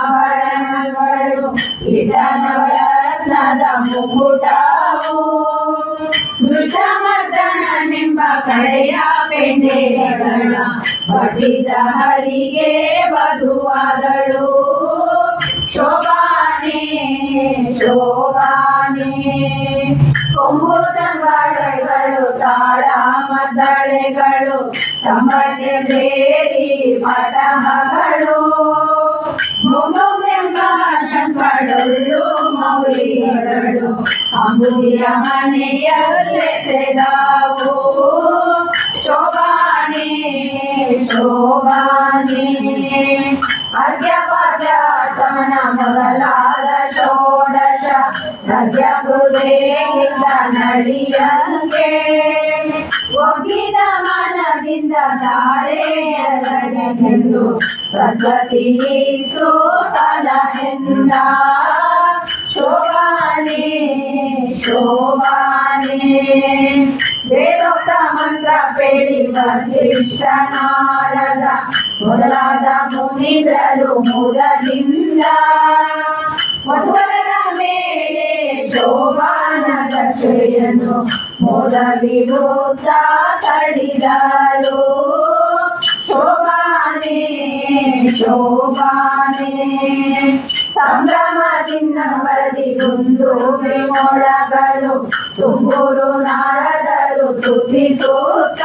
A: ತೊಟ್ಟಾಭರಣಗಳು ಇಟ ನವರತ್ನದ ಮುಕುಟವು ದುಷ್ಟಮರ್ದನನೆಂಬ ಕಡೆಯ ಪೆಂಡೆಗಳ ಬಡಿದ ಹರಿಗೆ ವಧುವಾದಳು ಶೋಭಾನೆ ಶೋಭಾನೆ ಕೊಂಬು ಚಂಗಾಳೆಗಳು ತಾಳ ಮದ್ದಳೆಗಳು ತಮ್ಮಟೆ ಬೇರಿ ಪಟಹಗಳು ಮೊಮ್ಮೊಮ್ಮೆಂಬ ಶಂಕಡೊಳ್ಳು ಮೌರಿಗಳು ಅಂಬುಯ ಮನೆಯಲ್ಲೆಸೆದಾವು ಶೋಭಾನೆ ಶೋಭಾನೆ ಅರ್ಘ್ಯಪಾದ್ಯ ಶಮನ ಮೊದಲಾದ ಷೋಡಶ ನರ್ಘ್ಯಗುದೇಹಿತ ನಡಿಯಂಗೆ ಒಗ್ಗಿದ ಮನದಿಂದ ಧಾರೆಯರಗೆಂದು ಸದ್ಗತಿಯಿತು ಸಲಹೆಂದ ಶೋಭಾನೆ ಶೋಭಾನೆ ವೇದೋಕ್ತ ಮಂತ್ರ ಪೇಳಿ ವಸಿಷ್ಠ ನಾರದ ಮೊದಲಾದ ಮುನಿದ್ರರು ಮೊದಲಿಂದ ಮಧುವರನ ಮೇಲೆ ಶೋಭಾನ ದಕ್ಷೆಯನ್ನು ಮೋದ ವಿಭೂತ ತಡಿದರು ಶೋಭಾನೆ ಶೋಭಾನೆ ಸಂಭ್ರಮದಿಂದ ವರದಿ ಗುಂದುವೆ ಮೊಳಗಲು ತುಂಬೂರು ನಾರದರು ಸುತ್ತಿಸುತ್ತ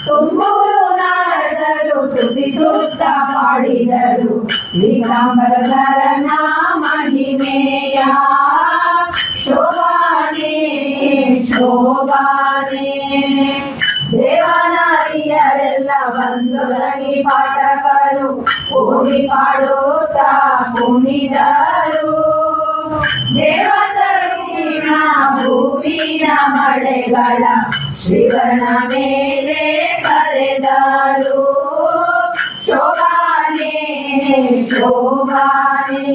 A: ತುಂಬೂರು ನಾರದರು ಸುತ್ತಿಸುತ್ತ ಪಾಡಿದರು ವಿಕಾಂಬರಧರನ ಮಹಿಮೆಯ ಶೋಭಾನೆ ಶೋಭಾನೆ ದೇವನಾರಿಯರೆಲ್ಲ ಬಂದು ದಣಿ ಪಾಠಕರು ಕೂಗಿ ಪಾಡುತ್ತ ಕುಣಿದರು ದೇವತರುವಿನ ಹೂವಿನ ಮಳೆಗಳ ಶ್ರೀವರ್ಣ ಮೇಲೆ ಕರೆದರು ಶೋಭಾನೆ ಶೋಭಾನೆ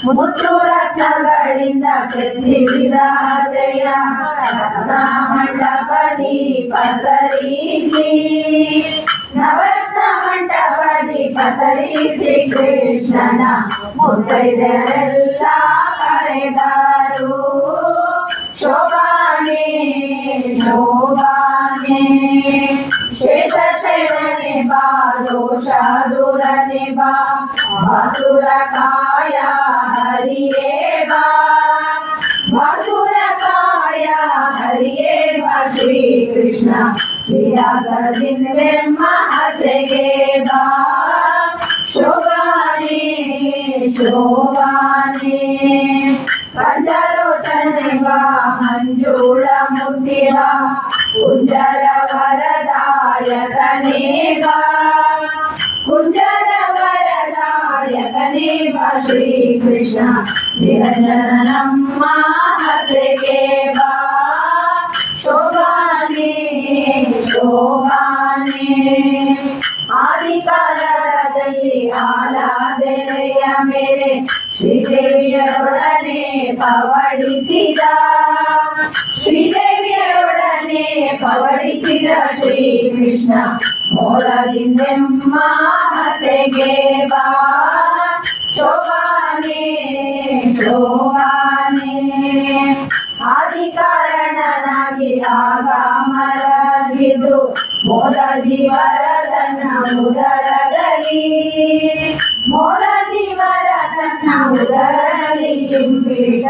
A: ಮುತ್ತು ರತ್ನಗಳಿಂದ ಕೆತ್ತಿಸಿದ ಹಸೆಯ ಮಂಟಪದಿ ಪಸರಿಸಿ ನವರತ್ನ ಮಂಟಪದಿ ಪಸರಿಸಿ ಕೃಷ್ಣನ ಮುತ್ತೈದೆಯರೆಲ್ಲ ಕರೆದರು ಶೋಭಾನೆ ಶೋಭಾನೆ ಶೇಷ ಶೈಲನೆ ಬಾ ದೋಷ ದೂರನೆ ಬಾ ಬಾಸುರ ಕಾಯ ಹರಿಯೇ ಬಾ ಬಾಸುರ ಕಾಯ ಹರಿಯೇ ಬಾ ಶ್ರೀ ಕೃಷ್ಣ ವಿಲಾಸದಿಂದೆಮ್ಮ ಹಸೆಗೆ ಬಾ ಶೋಭಾನೆ ಶೋಭಾನೆ ಕಂಜಲೋಚನೆ ಬಾ ಮಂಜುಳ ಮುಕ್ತಿ ಬಾ ಕುಂಜರ ವರದಾಯಕನೇ ಬಾ ಕುಂಜರ ವರದಾಯಕನೇ ಬಾ ಶ್ರೀ ಕೃಷ್ಣ ನಿರಂಜನ ನಮ್ಮ ಹಸೆಗೆ ಬಾ ಶೋಭಾನೆ ಶೋಭಾನೆ ಆದಿಕಾಲದಲ್ಲಿ ಆಲಾದೆಲೆಯ ಮೇಲೆ ಶ್ರೀದೇವಿಯರೊಡನೆ ಪವಡಿಸಿದ ಶ್ರೀದೇವಿಯರೊಡನೆ ಪವಡಿಸಿದ ಶ್ರೀ ಕೃಷ್ಣ ಮೋದದಿಂದೆಮ್ಮ ಹಸೆಗೆ ಬಾ ಶೋಭಾನೆ ಶೋಭಾನೆ ಆದಿಕಾರಣನಾಗಿ ಆಗಮರಗಿದ್ದು ಮೋದ ಜೀವರ ತನ್ನ ಉದರದಲ್ಲಿ ಮೋದ ಜೀವರ ತನ್ನ ಉದರದಲ್ಲಿ ಕಿಂಪೀಠ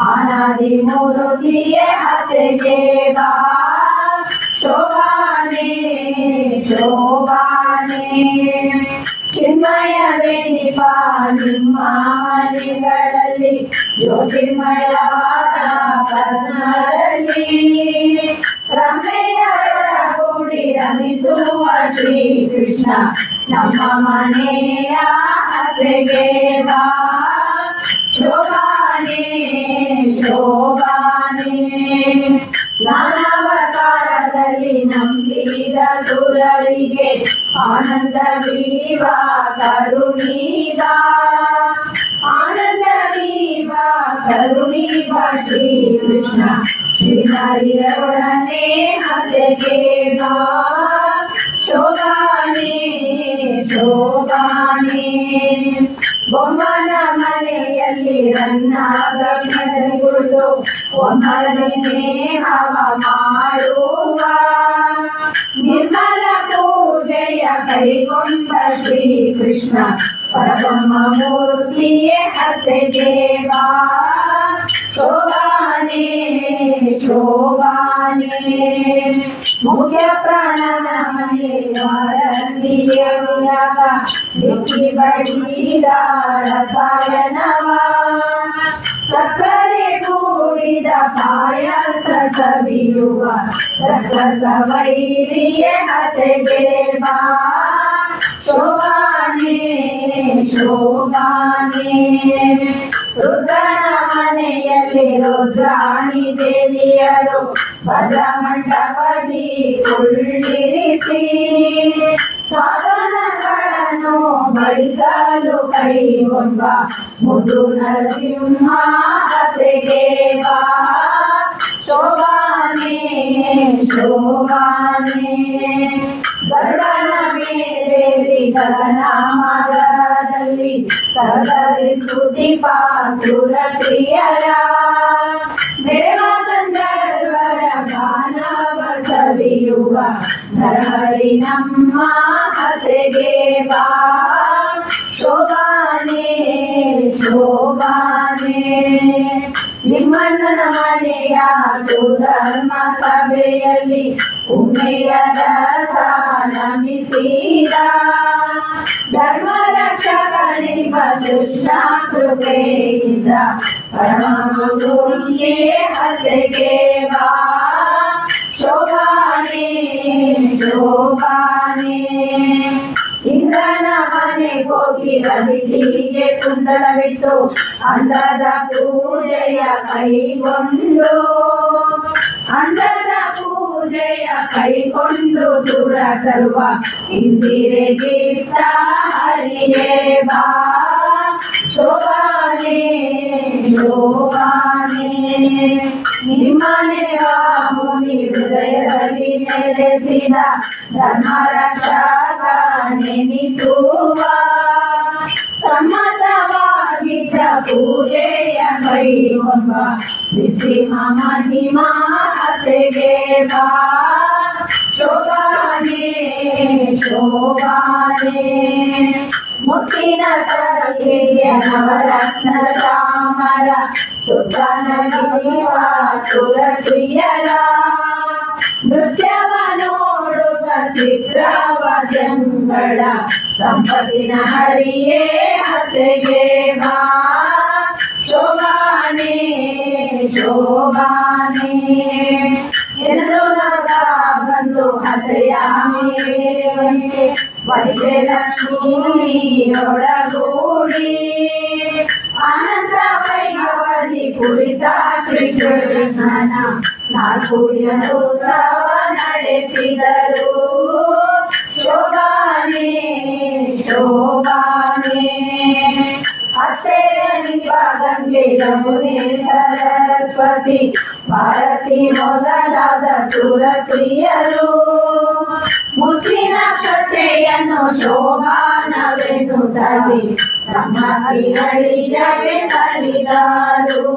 A: ಅನಾದಿ ಮೂರುತಿಯೇ ಹಸೆಗೆ ಬಾ ಶೋಭಾನೆ ಶೋಭಾನೆ ಚಿನ್ಮಯವೆನಿಪ ನಿಮ್ಮ ಮನೆಗಳಲ್ಲಿ ಜ್ಯೋತಿರ್ಮಯವಾದ ಕರ್ಣದಲ್ಲಿ ರಮ್ಮೆಯರೊಡಗೂಡಿ ರಮಿಸುವ ಶ್ರೀ ಕೃಷ್ಣ ನಮ್ಮ ಮನೆಯ ಹಸೆಗೆ ಬಾ ಶೋಭಾನೆ ಶೋಭಾನೆ ನಾನಾವತಾರದಲ್ಲಿ ನಂಬಿದ ಸುರರಿಗೆ ಆನಂದವೀವ ಕರುಣೀವ ಆನಂದವೀವ ಕರುಣೀವ ಶ್ರೀ ಕೃಷ್ಣ ಶ್ರೀಹರಿಯರೊಡನೆ ಹಸೆಗೆ ಬಾ ಶೋಭಾನೆ ಶೋಭಾನೆ ಬೊಮ್ಮನ ಮನೆಯಲ್ಲಿ ರನ್ನಾದ ಕುಳಿತು ಒಮ್ಮನೆ ಹವ ಮಾಡುವ ನಿರ್ಮಲ ಪೂಜೆಯ ಕೈಗೊಂಡ ಶ್ರೀ ಕೃಷ್ಣ ಪರಬ್ರಹ್ಮ ಮೂರ್ತಿಯೇ ಹಸೆಗೆ ಬಾ ಶೋಭಾನೆ ಶೋಭಾನೆ ಮುಖ್ಯ ಪ್ರಾಣನ ಮನೆಯ ದಿಕ್ಕಿ ಬಡಿದ ರಸಾಯನವ ಸಕ್ಕರೆ ಕೂಡಿದ ಪಾಯಸ ಸವಿಯುವ ರಕ್ಕಸ ವೈರಿಯೇ ಹಸೆಗೆ ಬಾ ಶೋಭಾನೆ ಶೋಭಾನೆ ರುದ್ರನ ಮನೆಯಲ್ಲಿ ರುದ್ರಾಣಿ ದೇವಿಯರು ಭದ್ರಮಂಟಪದಿ ಕುಳ್ಳಿರಿಸಿ ಸಾಧನಗಳನ್ನು ಬಡಿಸಲು ಕೈಗೊಂಡ ಮುದು ನರಸಿಂಹ ಹಸೆಗೆ ಬಾ ಶೋಭಾನೆ ಶೋಭಾನೆ ಗರುಡನ ಮೇಲೇರಿ ಗಗನಾಮದಲ್ಲಿ ಸದರಿ ಸ್ತುತಿಪ ಸುರಶ್ರೀಯರ ದೇವಗಂಧರ್ವರ ಗಾನವ ಸವಿಯುವ ನರಹರಿ ನಮ್ಮ ಹಸೆಗೆ ಬಾ ಶೋಭಾನೆ ಶೋಭಾನೆ ನಿಮ್ಮಣ್ಣನ ಮನೆಯ ಸುಧರ್ಮ ಸಭೆಯಲ್ಲಿ ಉಮೆಯ ರಸ ನಮಿಸಿದ ಧರ್ಮ ರಕ್ಷಕನಿಂಬ ಕೃಷ್ಣ ಕೃಪೆಯಿಂದ ಪರಮಗುರುಯೇ ಹಸೆಗೆ ಬಾ ಶೋಭಾನೆ ಶೋಭಾನೆ ಇಂದ್ರನ ಮನೆಗೋಗಿ ರವಿಗೆ ಕುಂಡಲವಿಟ್ಟು ಅಂದದ ಪೂಜೆಯ ಕೈಗೊಂಡು ಅಂದದ ಪೂಜೆಯ ಕೈಕೊಂಡು ಸುರ ತರುವ ಇಂದಿರೆ ಗೀತ ಹರಿಯೇ ಬಾ ಶೋಭಾನೆ ಶೋಭಾನೆ ನಿಮ್ಮನೆ ಮುನಿ ಹೃದಯದಲ್ಲಿ ನೆಲೆಸಿದ ಧರ್ಮರಕ್ಷಕ ನೆನೆಸುವ ಸಮ್ಮತವಾಗಿದ್ದ ಪೂಜೆಯ ಕೈಗೊಂಬ ಬಿಸಿ ಮಹಿಮಾ ಹಸೆಗೆ ಬಾ ಶೋಭಾನೆ ಶೋಭಾನೆ ಮುತ್ತಿನ ಸರಳಿಯ ನವರತ್ನ ಚಾಮರ ಸುತ್ತನ ಸುರಶ್ರೀಯರ ನೃತ್ಯವ ನೋಡುವ ಚಿತ್ರವ ಜಂಗಳ ಸಂಪತ್ತಿನ ಹರಿಯೇ ಹಸೆಗೆ ಬಾ ಶೋಭಾನೆ ಶೋಭಾನೆ ಎಂದು ಬಂದು ಹಸೆಯ ಮೇಲೆಗೆ ವೈದ್ಯಲಕ್ಷ್ಮಿಯೊಡಗೂಡಿ ಅನಂತ ವೈಭವದಿ ಕುಳಿತ ಶ್ರೀಕೃಷ್ಣನ ನಾಲ್ಕು ದಿನೋತ್ಸವ ನಡೆಸಿದರು ಶೋಭಾನೆ ಶೋಭಾನೆ ಹಸೆಯ ಗಂಗೆ ಯಮುನೆ ಸರಸ್ವತಿ ಭಾರತಿ ಮೊದಲಾದ ಸುರಸ್ತ್ರೀಯರು ಮುತ್ತಿನ ಕ್ಷತೆಯನ್ನು ಶೋಭಾನವೆನ್ನುತ್ತವೆ ತಮ್ಮ ಕಿರಳಿಯಗೆ ತಳಿದರು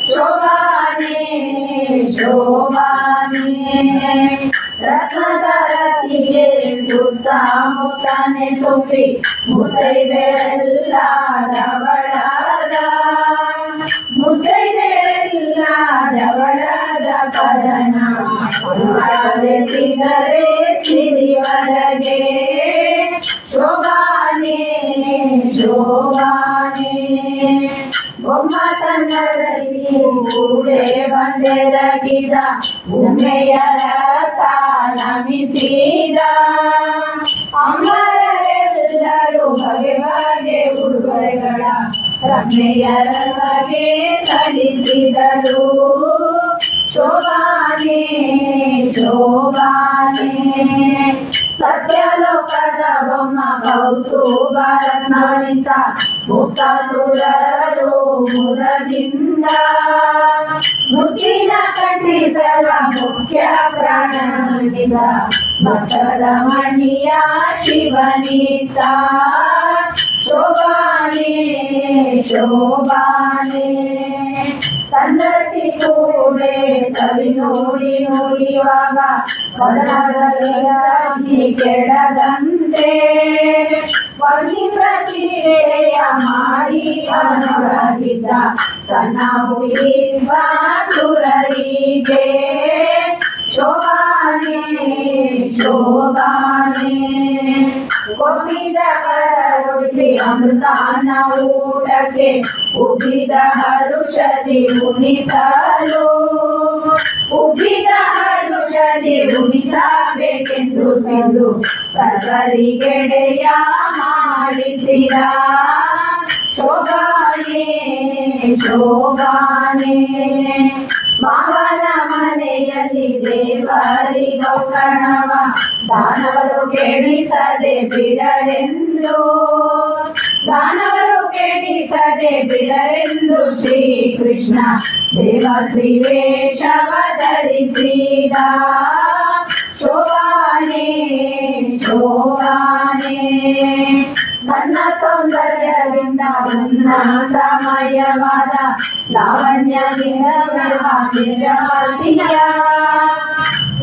A: ಶೋಭಾನೆ ಶೋಭಾನೆ ರತ್ನದ ರತಿಗೆ ಸುತ್ತಮುತ್ತನೆ ತುಂಬಿ ಮುತ್ತೈದೆರೆಲ್ಲ ಧವಳದ ಮುತ್ತೈದೆರೆಲ್ಲ ಧವಳದ ಪದನ ಎತ್ತಿದರೆ ಸಿರಿವರೆಗೆ ಶೋಭಾನೆ ಶೋಭಾನೆ ಬೊಮ್ಮ ತನ್ನ ಕೂಡೆ ಬಂದೆರಗಿದ ಉಮೆಯರ ನಮಿಸಿದ ಅಮರರೆಲ್ಲರೂ ಬಗೆ ಬಗೆ ಉಡುಗೊರೆಗಳ ರಮ್ಮೆಯರ ಸಗೆ ಸಲ್ಲಿಸಿದರು ಶೋಭಾನೆ ಶೋಭಾನೆ ಸತ್ಯಲೋಕದ ಬೊಮ್ಮ ಕೌಸ್ತುಭರತ್ನವನಿತ ಮುಕ್ತಾಸುರರು ಮುದದಿಂದ ಮುತ್ತಿನ ಖಂಡಿಸಲ ಮುಖ್ಯ ಪ್ರಾಣನಿದ ಬಸದ ಮಣಿಯ ಶಿವನಿತ ಶೋಭಾನೆ ಶೋಭಾನೆ ತಂದಸಿ ಕೂಡೆ ಸವಿ ನೋಡಿ ನೋಡಿವಾಗ ಬದಲಾಗಿ ಕೆಡದಂತೆ ವನಿ ಪ್ರತಿಷ್ಠೆಯ ಮಾಡಿ ಅವನೊಳಗಿದ್ದ ತನ್ನ ಹುಯಿಬ್ಬ ಸುರರಿಗೆ ಶೋಭಾನೆ ಶೋಭಾನೆ ಕೊಬ್ಬಿದ ಕರರುಡಿಸಿ ಅಮೃತಾನ ಊಟಕ್ಕೆ ಉಬ್ಬಿದ ಹರುಷದಿ ಉಣಿಸಲು ಉಬ್ಬಿದ ಹರುಷದಿ ಉಣಿಸಬೇಕೆಂದು ಸಿಂಧು ಸರ್ವರಿಗೆಡೆಯ ಮಾಡಿಸಿದ ಶೋಭಾನೆ ಶೋಭಾನೆ ಮಾವನ ಮನೆಯಲ್ಲಿ ದೇವರಿ ಗೌಕರ್ಣವ ದಾನವರು ಕೆಡಿಸದೆ ಬಿಡರೆಂದು ದಾನವರು ಕೆಡಿಸದೆ ಬಿಡರೆಂದು ಶ್ರೀಕೃಷ್ಣ ದೇವಶ್ರೀ ವೇಷವ ಧರಿಸಿದ ಶೋಭಾನೆ ಶೋಭಾನೆ ನನ್ನ ಸೌಂದರ್ಯದಿಂದ ಉನ್ನತಮಯವಾದ ಲಾವಣ್ಯದಿಂದ ನಿಜವಾದಿಯ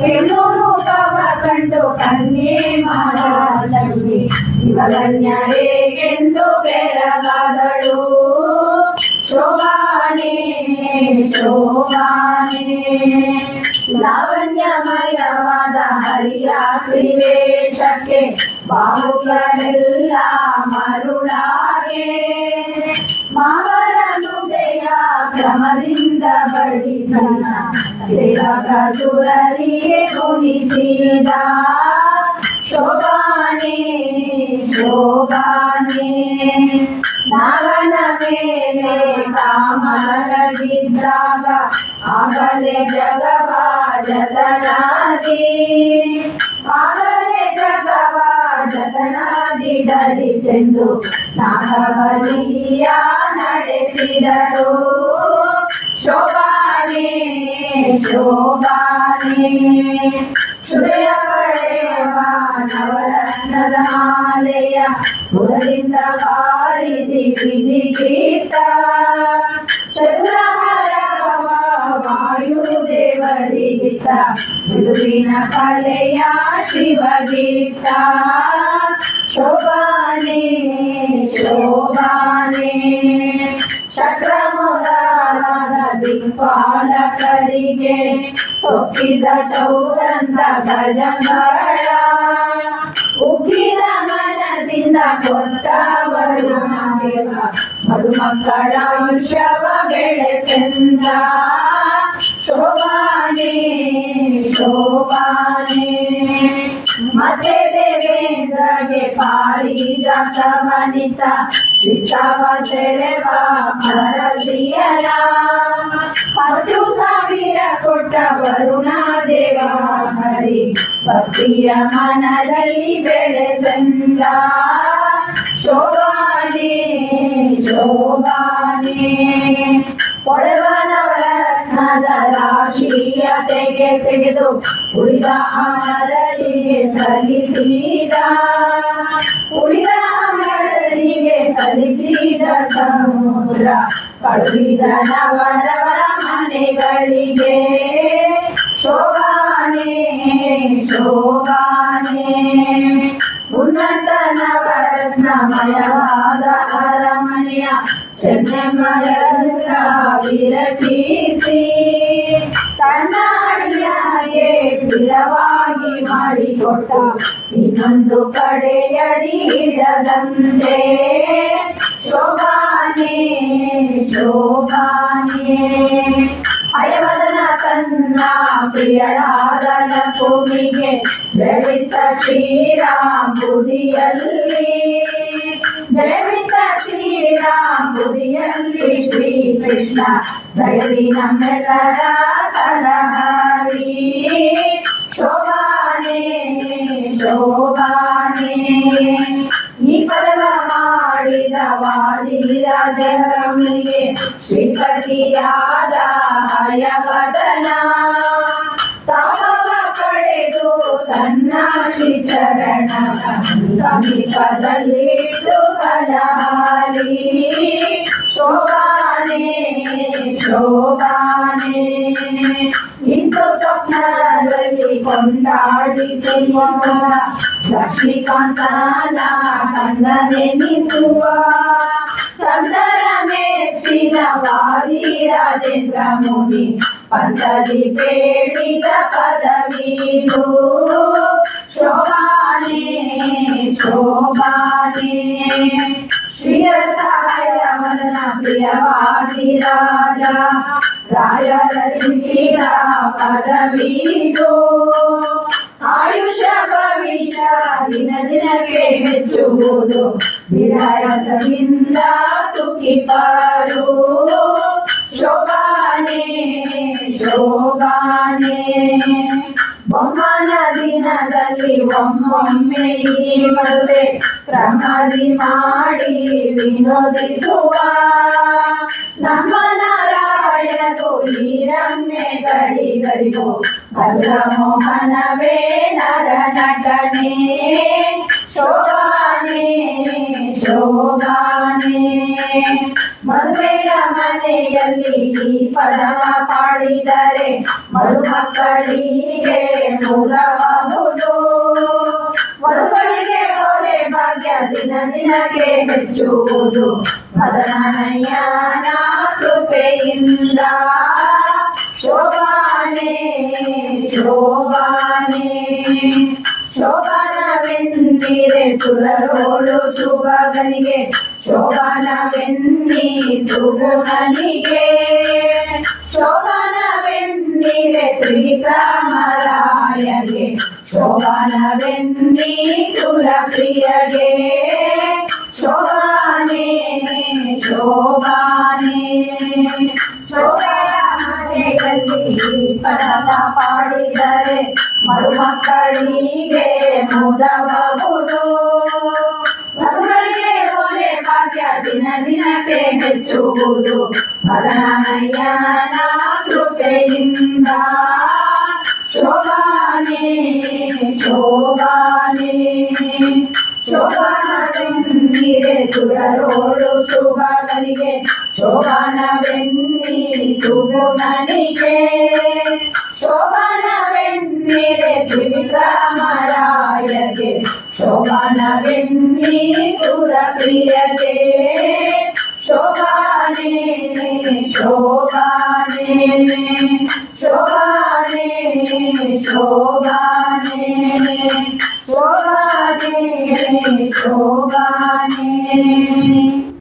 A: ಹೆಣ್ಣು ರೂಪವ ಕಂಡು ಕನ್ಯೆ ಮಹಾಲಕ್ಷ್ಮಿ ಇವಗನ್ಯ ಹೇಗೆಂದು ಬೆರಗಾದಳು ಶೋಭಾನೆ ಶೋಭಾನೆ ಲಾವಣ್ಯಮಯವಾದ ಹರಿಯ ಶ್ರೀವೇಷಕ್ಕೆ ಬಾಹುಗಳನ್ನೆಲ್ಲ ಮರುಳಾಗೆ ಮಾವರ ನುಡಿಯ ಕ್ರಮದಿಂದ ಬಡಿಸನ ಸೇವಕ ಸುರರಿಗೆ ಗುಣಿಸಿದ ಶೋಭಾನೆ ಶೋಭಾನೆ ನಾಗನ ಮೇಲೆ ಕಾಮರಗಿದ್ದಾಗ ಆಗಲೇ ಜಗವ ಜತನಾದಿ ಆಗಲೇ ಜಗವ ಜತನಾದಿ ಧರಿಸೆಂದು ನಾಗಬಲಿಯ ನಡೆಸಿದರು ಶೋಭಾನೆ ಶೋಭಾನೆ ಹೃದಯ ಪಡೆಯುವ ನವರತ್ನದ ಮಾಲೆಯ ಮುರದಿಂದ ಬಾರಿದಿ ವಿಧಿಗೀತ ಚತುರಹರವ ವಾಯುದೇವರಿಗಿತ ಮೃದುವಿನ ಕಲೆಯ ಶಿವಗೀತ ಶೋಭಾನೆ ಶೋಭಾನೆ ಚಕ್ರಮುರಾದ ದಿಕ್ಪಾಲಕರಿಗೆ ಸೊಕ್ಕಿದ ಚೌರಂತ ಗಜಗಳ ಉಗ್ಗಿದ ಮನದಿಂದ ಕೊಟ್ಟವರು ನಾಗೇವ ಮಧುಮಕ್ಕಳ ವೃಷಭ ಬೆಳೆಸೆಂದ ಶೋಭಾನೆ ಶೋಭಾನೆ ಮತ್ತೆ ದೇವೇಂದ್ರಗೆ ಪಾರಿಜಾತ ವನಿತ ಚಿತ್ತವ ಸೆಳೆವ ಹರದಿಯರ 10,000 ಕೊಟ್ಟ ವರುಣ ದೇವ ಹರಿ ಭಕ್ತಿಯ ಮನದಲ್ಲಿ ಬೆಳೆಸಂದ ಶೋಭಾನೆ ಶೋಭಾನೆ ಒಳವನವರತ್ನದ ರಾಶಿಯ ತೆಗೆದು ಉಳಿದ ಅಮರರಿಗೆ ಸಲ್ಲಿಸಿದ ಉಳಿದ ಅಮರರಿಗೆ ಸಲ್ಲಿಸಿದ ಸಮುದ್ರ ಕಳುಹಿದ ನವರವರ ಮನೆಗಳಿಗೆ ಶೋಭಾನೆ ಶೋಭಾನೆ ಉನ್ನತ ನವರತ್ನಮಯವಾದ ಅರಮನೆಯ ಚೆನ್ನಮ್ಮಯಂದ್ರ ವಿರಚಿಸಿ ತನ್ನ ಅಡಿಯಾಗೆ ಸ್ಥಿರವಾಗಿ ಮಾಡಿಕೊಟ್ಟ ಇನ್ನೊಂದು ಕಡೆಯಡಿ ಇಡದಂತೆ ಶೋಭಾನೆ ಶೋಭಾನೆ ಹಯವದನ ತನ್ನ ಪ್ರಿಯಳಾದ ಲಕ್ಷ್ಮಿಗೆ ಜಯವಿತ್ತ ಶ್ರೀರಾಂಬುದಿಯಲ್ಲಿ ಜಯವಿತ್ತ ಶ್ರೀರಾಂಬುದಿಯಲ್ಲಿ ಶ್ರೀ ಕೃಷ್ಣ ದಯದಿ ನಮ್ಮೆಲ್ಲರ ಸಲಹರಿ ಶೋಭಾನೆ ಶೋಭಾನೆ ಈ ಪದವ ಮಾಡಿದ ವಾದಿರಾಜನಿಗೆ ಶ್ರೀಪತಿಯಾದ ಹಯವದನ ತಾಪವ ಪಡೆದು ತನ್ನ ಶ್ರೀಚರಣ ಸಮೀಪದಲ್ಲಿಟ್ಟು ಸಲಹಲಿ ಶೋಭಾನೆ ಶೋಭಾನೆ ಇಂದು ಸ್ವಪ್ನದಲ್ಲಿ ಕೊಂಡಾಡಿಸುವ ಲಕ್ಷ್ಮೀಕಾಂತನ ಕನ್ನನೆನಿಸುವ ಸಂತರ ಮೆಚ್ಚಿನ ವಾದಿರಾಜೇಂದ್ರ ಮುನಿ ಪಂಥದಿ ಬೇಡಿದ ಪದವಿದು ಶೋಭಾನೆ ಶೋಭಾನೆ ಶ್ರೀರಸಾಯವನ ಪ್ರಿಯವಾದಿರಾಜ ರಾಯ ರಚಿಸಿದ ಪದವಿದು ಆಯುಷ ಭವಿಷ್ಯ ದಿನ ದಿನಕ್ಕೆ ಹೆಚ್ಚುವುದು ವಿರಸದಿಂದ ಸುಖಿಪರು ಶೋಭಾನೆ ಶೋಭಾನೆ ಬೊಮ್ಮನ ದಿನದಲ್ಲಿ ಒಮ್ಮೊಮ್ಮೆ ಈ ಮದುವೆ ಪ್ರಮದಿ ಮಾಡಿ ವಿನೋದಿಸುವ ನಮ್ಮ ನಾರಾಯಣಗೂ ಈ ರಮ್ಯೆ ಗಡಿಗಡಿಗೂ ಅಸುರ ಮೋಹನವೇ ನರ ನಟನೆ ಶೋಭಾನೆ ಶೋಭಾನೆ ಮದುವೆಯ ಮನೆಯಲ್ಲಿ ಈ ಪದವ ಪಾಡಿದರೆ ಮಧುಮಕ್ಕಳಿಗೆ ಮೂಲಬಹುದು ಮಧುಗಳಿಗೆ ಒಲೆ ಭಾಗ್ಯ ದಿನ ದಿನಕ್ಕೆ ಹೆಚ್ಚುವುದು ಮದನಯ್ಯನ ಕೃಪೆಯಿಂದ ಶೋಭಾನೆ ಶೋಭಾನೆ ಶೋಭಾನವೆಂದಿರೆ ಸುರರೋಳು ಶುಭಗನಿಗೆ ಶೋಭಾನವೆನ್ನಿ ಸುಗುಣನಿಗೆ ಶೋಭಾನವೆಂದಿರೆ ಶೋಭಾನವೆನ್ನಿರೆ ತ್ರಿವಿಕ್ರಮರಾಯಗೆ ಶೋಭಾನವೆನ್ನಿ ಸುರಪ್ರಿಯಗೆ ಶೋಭಾನೆ ಶೋಭಾನೆ ಶೋಭೆಯ ಮನೆಯಲ್ಲಿ ಪದದ ಪಾಡಿದರೆ ಮರುಮಕ್ಕಳಿಗೆ ಮುದಬಹುದು ಮಕ್ಕಳಿಗೆ ಒಲೆ ಭಾಗ್ಯ ದಿನ ದಿನಕ್ಕೆ ಹೆಚ್ಚುವುದು ಮದನಮಯ್ಯನ ಕೃಪೆಯಿಂದ ಶೋಭಾನೆ ಶೋಭಾನೆ ಶೋಭಾನವೆನ್ನಿರೆ ಸುರರೋಳು ಶುಭಗಳಿಗೆ ಶೋಭಾನವೆನ್ನಿ ಸುಗುಣನಿಗೆ ಶೋಭಾನವೆನ್ನಿರೆ ತ್ರಿವಿಕ್ರಮರಾಯಗೆ ಶೋಭಾನವೆನ್ನಿ ಸುರಪ್ರಿಯಗೆ ಶೋಭಾನೆ ಶೋಭಾನೆ ಶೋಭಾನೆ ಶೋಭಾ